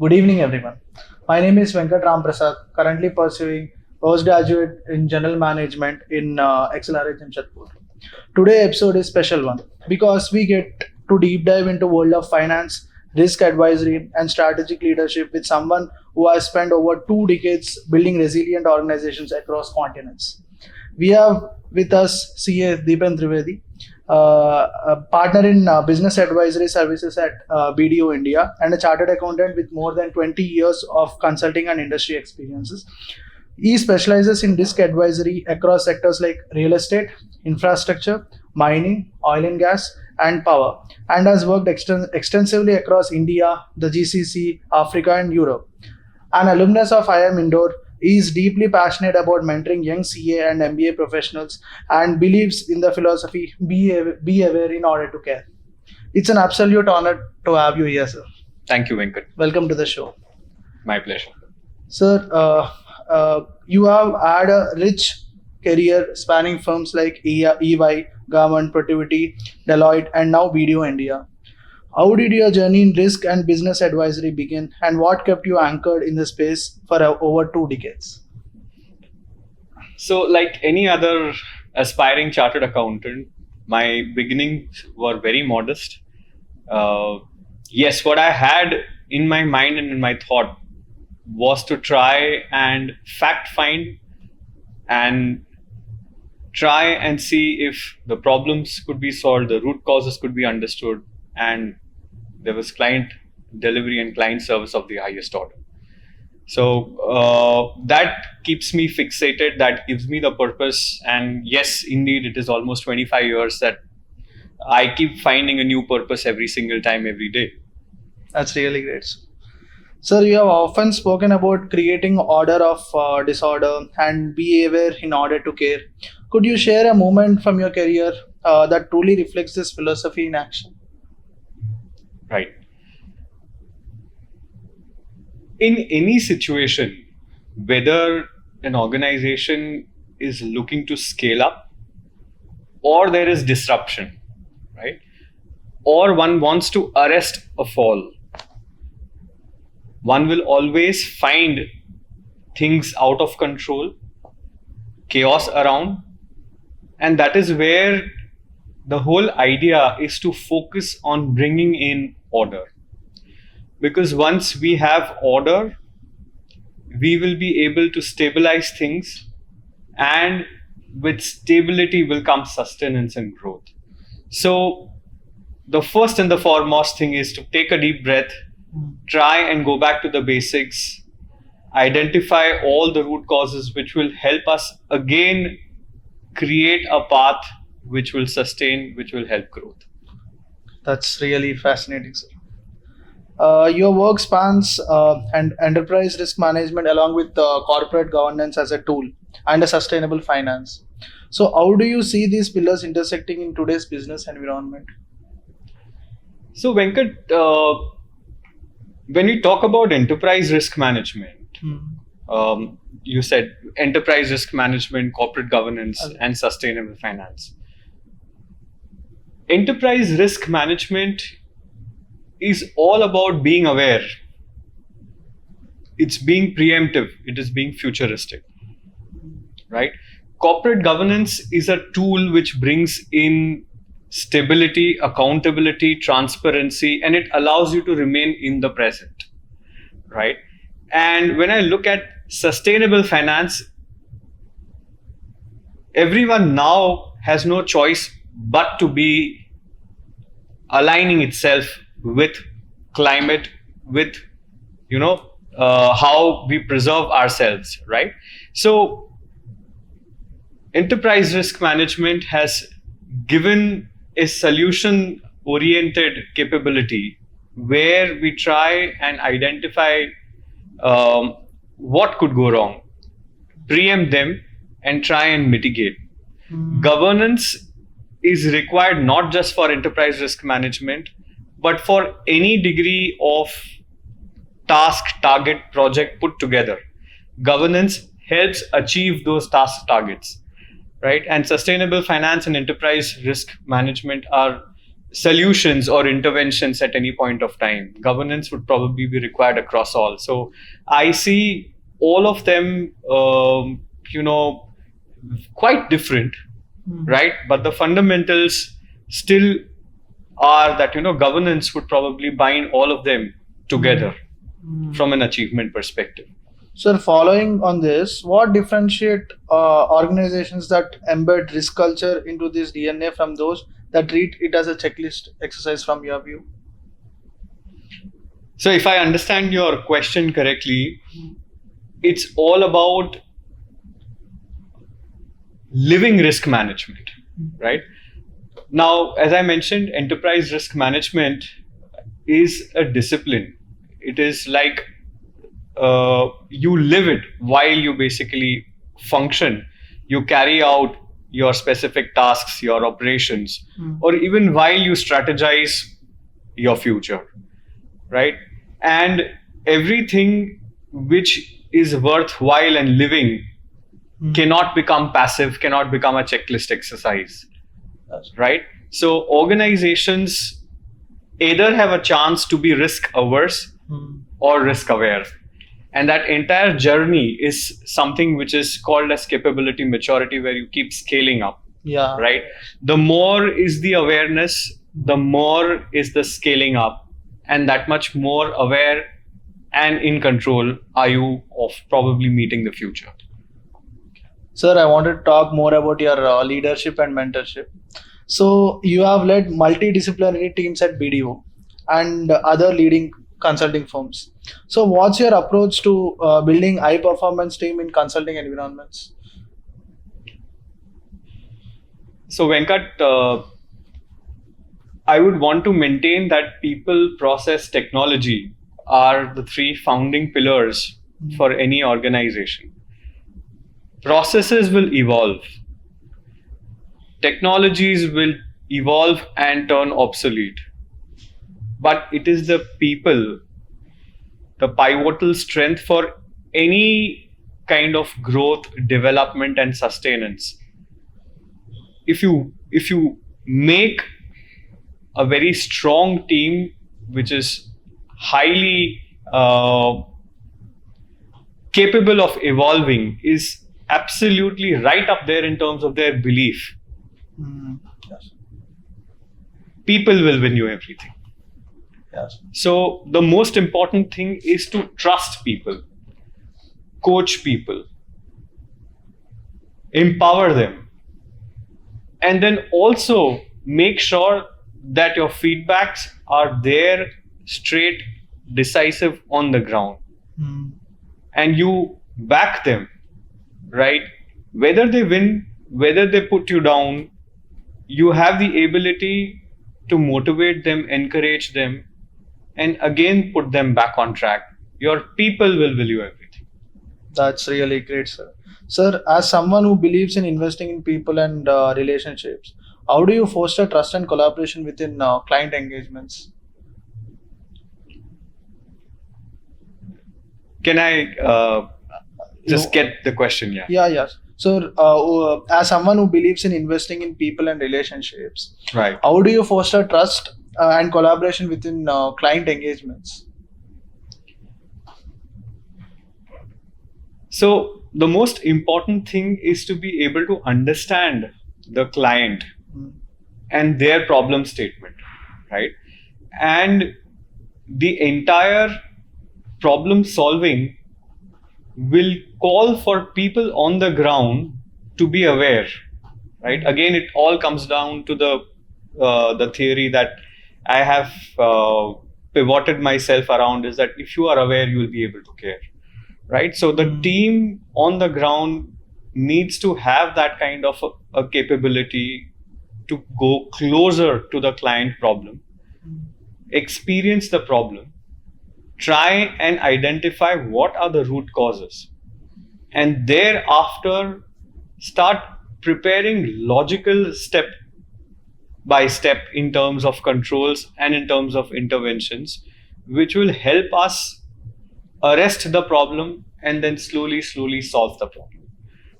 Good evening, everyone. My name is Venkat Ram Prasad, currently pursuing postgraduate in general management in XLRI Jamshedpur. Today episode is special one because we get to deep dive into world of finance, risk advisory, and strategic leadership with someone who has spent over 2 decades building resilient organizations across continents. We have with us CA Dipen Trivedi, a partner in business advisory services at BDO India, and a chartered accountant with more than 20 years of consulting and industry experiences. He specializes in risk advisory across sectors like real estate, infrastructure, mining, oil and gas, and power, and has worked extensively across India, the GCC, Africa, and Europe. An alumnus of IIM Indore, he is deeply passionate about mentoring young CA and MBA professionals and believes in the philosophy be aware in order to care. It's an absolute honor to have you here, sir. Thank you, Venkat. Welcome to the show. My pleasure. Sir, you have had a rich career spanning firms like EY, Government Productivity, Deloitte, and now BDO India. How did your journey in risk and business advisory begin, and what kept you anchored in the space for over 2 decades? So, like any other aspiring chartered accountant, my beginnings were very modest. Yes, what I had in my mind and in my thought was to try and fact find and try and see if the problems could be solved, the root causes could be understood, and there was client delivery and client service of the highest order. So that keeps me fixated, that gives me the purpose. And yes, indeed, it is almost 25 years that I keep finding a new purpose every single time, every day. That's really great. Sir, you have often spoken about creating order of disorder and be aware in order to care. Could you share a moment from your career that truly reflects this philosophy in action? Right. In any situation, whether an organization is looking to scale up or there is disruption, right? Or one wants to arrest a fall, one will always find things out of control, chaos around, and that is where the whole idea is to focus on bringing in order. Because once we have order, we will be able to stabilize things, and with stability will come sustenance and growth. So the first and the foremost thing is to take a deep breath, try and go back to the basics, identify all the root causes which will help us again create a path which will sustain, which will help growth. That's really fascinating, sir. Your work spans and enterprise risk management along with corporate governance as a tool and a sustainable finance. So how do you see these pillars intersecting in today's business environment? So Venkat, when we talk about enterprise risk management, you said enterprise risk management, corporate governance, and sustainable finance. Enterprise risk management is all about being aware. It's being preemptive. It is being futuristic, right? Corporate governance is a tool which brings in stability, accountability, transparency, and it allows you to remain in the present, right? And when I look at sustainable finance, everyone now has no choice but to be aligning itself with climate, with how we preserve ourselves, right? So enterprise risk management has given a solution oriented capability where we try and identify what could go wrong, preempt them, and try and mitigate. Governance is required not just for enterprise risk management, but for any degree of task, target, project put together. Governance helps achieve those task targets, right? And sustainable finance and enterprise risk management are solutions or interventions at any point of time. Governance would probably be required across all. So I see all of them, quite different, right? But the fundamentals still are that, governance would probably bind all of them together from an achievement perspective. Sir, following on this, what differentiate organizations that embed risk culture into this DNA from those that treat it as a checklist exercise from your view? So if I understand your question correctly, it's all about living risk management, right? Now, as I mentioned, enterprise risk management is a discipline. It is like you live it while you basically function. You carry out your specific tasks, your operations, or even while you strategize your future, right? And everything which is worthwhile and living cannot become passive, cannot become a checklist exercise, right? So organizations either have a chance to be risk averse or risk aware. And that entire journey is something which is called as capability maturity, where you keep scaling up, right? The more is the awareness, the more is the scaling up, and that much more aware and in control are you of probably meeting the future. Sir, I wanted to talk more about your leadership and mentorship. So you have led multidisciplinary teams at BDO and other leading consulting firms. So what's your approach to building high performance team in consulting environments? So Venkat, I would want to maintain that people, process, technology are the three founding pillars for any organization. Processes will evolve. Technologies will evolve and turn obsolete. But it is the people, the pivotal strength for any kind of growth, development, and sustenance. If you make a very strong team which is highly capable of evolving, is absolutely right up there in terms of their belief, people will win you everything. So the most important thing is to trust people, coach people, empower them, and then also make sure that your feedbacks are there, straight, decisive, on the ground, and you back them, right? Whether they win, whether they put you down, you have the ability to motivate them, encourage them, and again put them back on track. Your people will you everything. That's really great, sir. Sir, as someone who believes in investing in people and relationships, how do you foster trust and collaboration within client engagements? Can I just get the question? Yes. So, as someone who believes in investing in people and relationships, right? How do you foster trust and collaboration within client engagements? So, the most important thing is to be able to understand the client and their problem statement, right? And the entire problem solving will call for people on the ground to be aware, right? Again, it all comes down to the theory that I have pivoted myself around, is that if you are aware, you will be able to care, right? So the team on the ground needs to have that kind of a capability to go closer to the client problem, experience the problem, try and identify what are the root causes, and thereafter start preparing logical step by step in terms of controls and in terms of interventions, which will help us arrest the problem and then slowly solve the problem,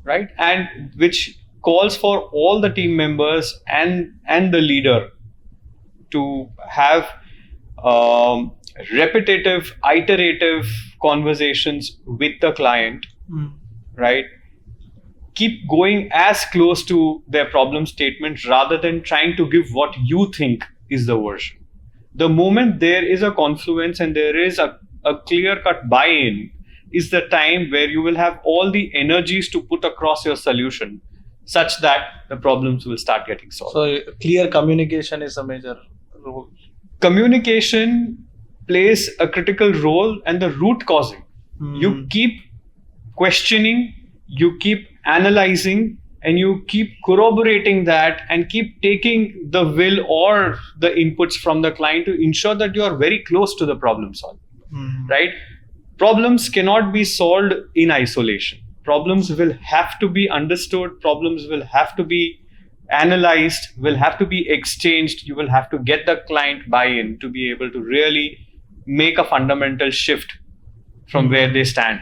right? And which calls for all the team members and the leader to have repetitive, iterative conversations with the client, right? Keep going as close to their problem statement rather than trying to give what you think is the version. The moment there is a confluence and there is a clear-cut buy-in is the time where you will have all the energies to put across your solution such that the problems will start getting solved. So clear communication is a major role. Communication plays a critical role, and the root causing. You keep questioning, you keep analyzing, and you keep corroborating that and keep taking the will or the inputs from the client to ensure that you are very close to the problem solving, right? Problems cannot be solved in isolation. Problems will have to be understood. Problems will have to be analyzed, will have to be exchanged. You will have to get the client buy-in to be able to really make a fundamental shift from where they stand.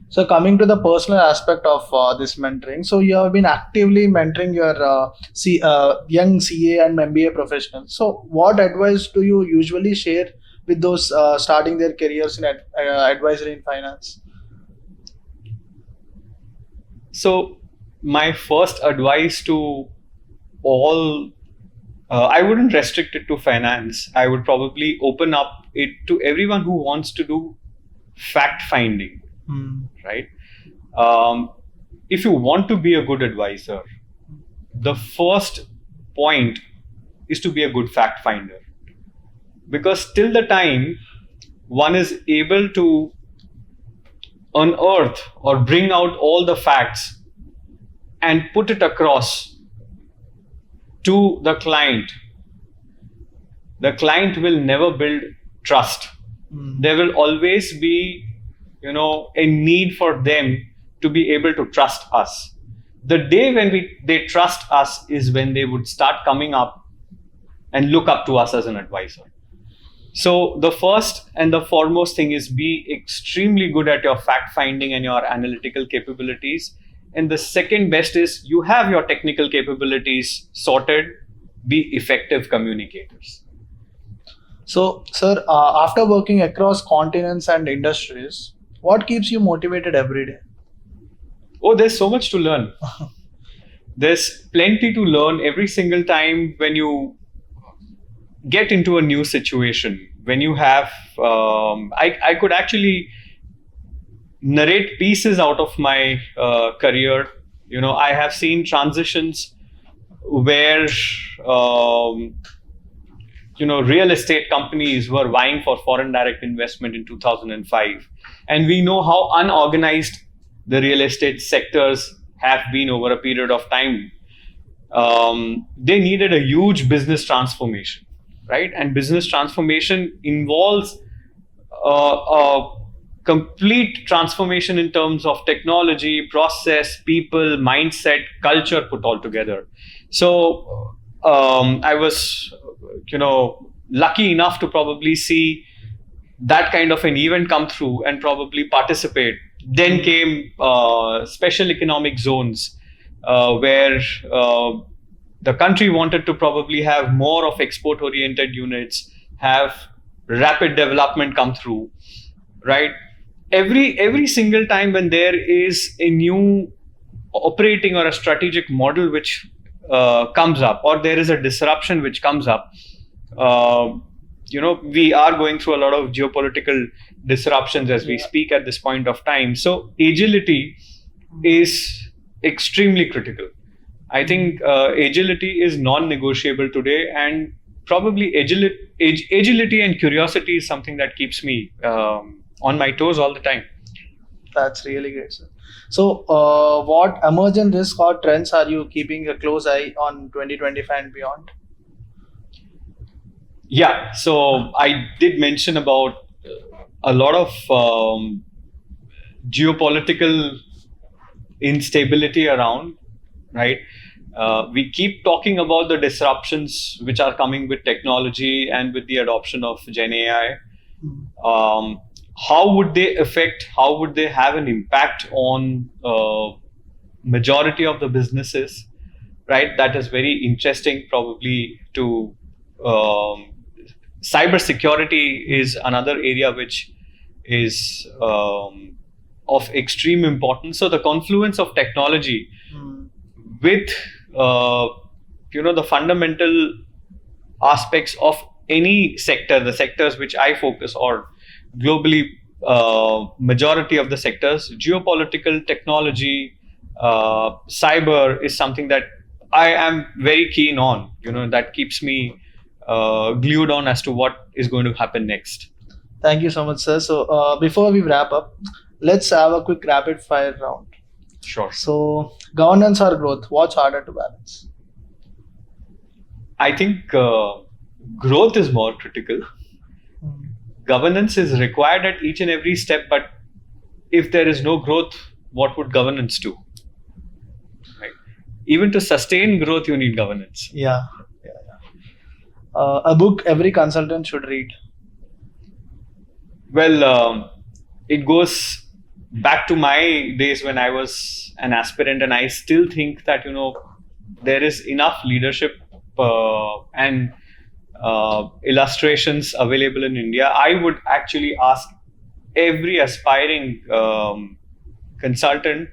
So coming to the personal aspect of this mentoring, so you have been actively mentoring your young CA and MBA professionals. So what advice do you usually share with those starting their careers in advisory in finance? So my first advice to all, I wouldn't restrict it to finance. I would probably open up it to everyone who wants to do fact finding. Right? If you want to be a good advisor, the first point is to be a good fact finder. Because till the time one is able to unearth or bring out all the facts and put it across to the client will never build trust. There will always be a need for them to be able to trust us. The day when they trust us is when they would start coming up and look up to us as an advisor. So the first and the foremost thing is be extremely good at your fact finding and your analytical capabilities. And the second best is you have your technical capabilities sorted, be effective communicators. So, sir, after working across continents and industries, what keeps you motivated every day? Oh, there's so much to learn. There's plenty to learn every single time when you get into a new situation. When you have, I could actually narrate pieces out of my career. I have seen transitions where, real estate companies were vying for foreign direct investment in 2005. And we know how unorganized the real estate sectors have been over a period of time. They needed a huge business transformation, right? And business transformation involves a complete transformation in terms of technology, process, people, mindset, culture put all together. So I was, lucky enough to probably see that kind of an event come through and probably participate. Then came special economic zones where the country wanted to probably have more of export-oriented units, have rapid development come through, right? Every single time when there is a new operating or a strategic model which comes up, or there is a disruption which comes up, we are going through a lot of geopolitical disruptions as we speak at this point of time. So agility is extremely critical. I think agility is non-negotiable today, and probably agility and curiosity is something that keeps me on my toes all the time. That's really great, sir. So what emergent risks or trends are you keeping a close eye on 2025 and beyond? Yeah, so I did mention about a lot of geopolitical instability around, right? We keep talking about the disruptions which are coming with technology and with the adoption of Gen AI. How would they affect, how would they have an impact on majority of the businesses, right? That is very interesting probably to cyber security is another area which is of extreme importance. So the confluence of technology with the fundamental aspects of any sector, the sectors which I focus on globally, majority of the sectors, geopolitical, technology, cyber is something that I am very keen on. That keeps me glued on as to what is going to happen next. Thank you so much, sir. So before we wrap up, let's have a quick rapid fire round. Sure. So governance or growth, what's harder to balance? I think growth is more critical. Governance is required at each and every step, but if there is no growth, what would governance do? Right. Even to sustain growth, you need governance. Yeah. A book every consultant should read. Well, it goes back to my days when I was an aspirant, and I still think that there is enough leadership and illustrations available in India. I would actually ask every aspiring consultant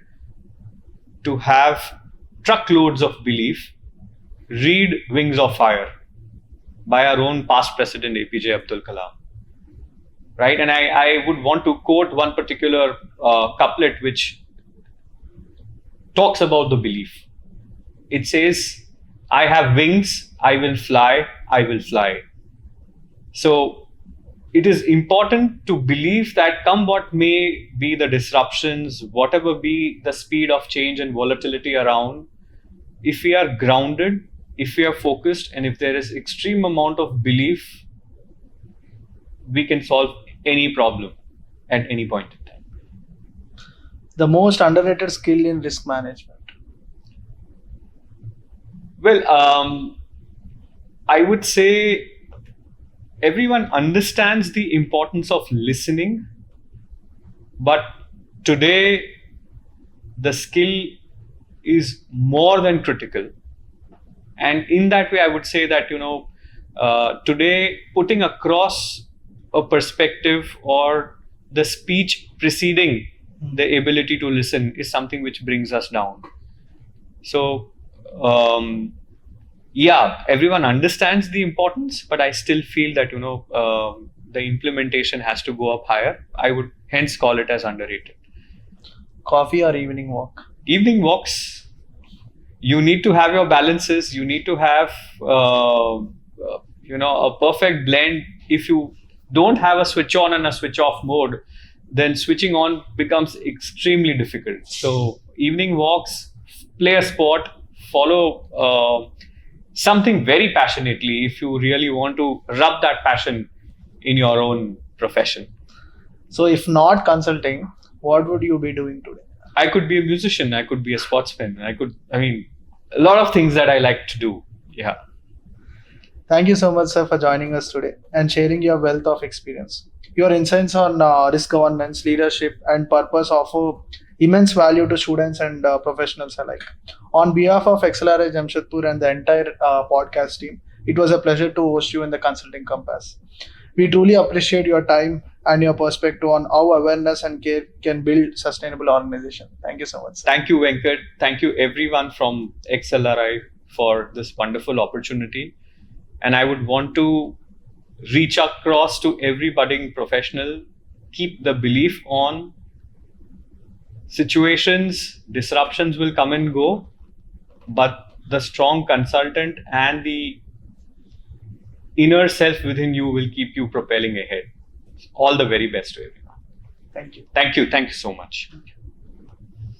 to have truckloads of belief. Read Wings of Fire by our own past president APJ Abdul Kalam. Right, and I would want to quote one particular couplet which talks about the belief. It says, "I have wings, I will fly, I will fly." So it is important to believe that come what may be the disruptions, whatever be the speed of change and volatility around, if we are grounded, if we are focused, and if there is extreme amount of belief, we can solve any problem at any point in time. The most underrated skill in risk management? Well, I would say everyone understands the importance of listening, but today the skill is more than critical. And in that way, I would say that, today putting across a perspective or the speech preceding the ability to listen is something which brings us down. So, everyone understands the importance, but I still feel that, the implementation has to go up higher. I would hence call it as underrated. Coffee or evening walk? Evening walks, you need to have your balances. You need to have, a perfect blend. If you don't have a switch on and a switch off mode, then switching on becomes extremely difficult. So evening walks, play a sport, follow something very passionately if you really want to rub that passion in your own profession. So if not consulting, what would you be doing today? I could be a musician, I could be a sportsman, a lot of things that I like to do. Yeah. Thank you so much, sir, for joining us today and sharing your wealth of experience. Your insights on risk governance, leadership, and purpose offer immense value to students and professionals alike. On behalf of XLRI Jamshedpur and the entire podcast team, it was a pleasure to host you in the Consulting Compass. We truly appreciate your time and your perspective on how awareness and care can build sustainable organization. Thank you so much, sir. Thank you, Venkat. Thank you, everyone from XLRI, for this wonderful opportunity. And I would want to reach across to every budding professional, keep the belief on. Situations, disruptions will come and go, but the strong consultant and the inner self within you will keep you propelling ahead. All the very best to everyone. Thank you. Thank you. Thank you so much.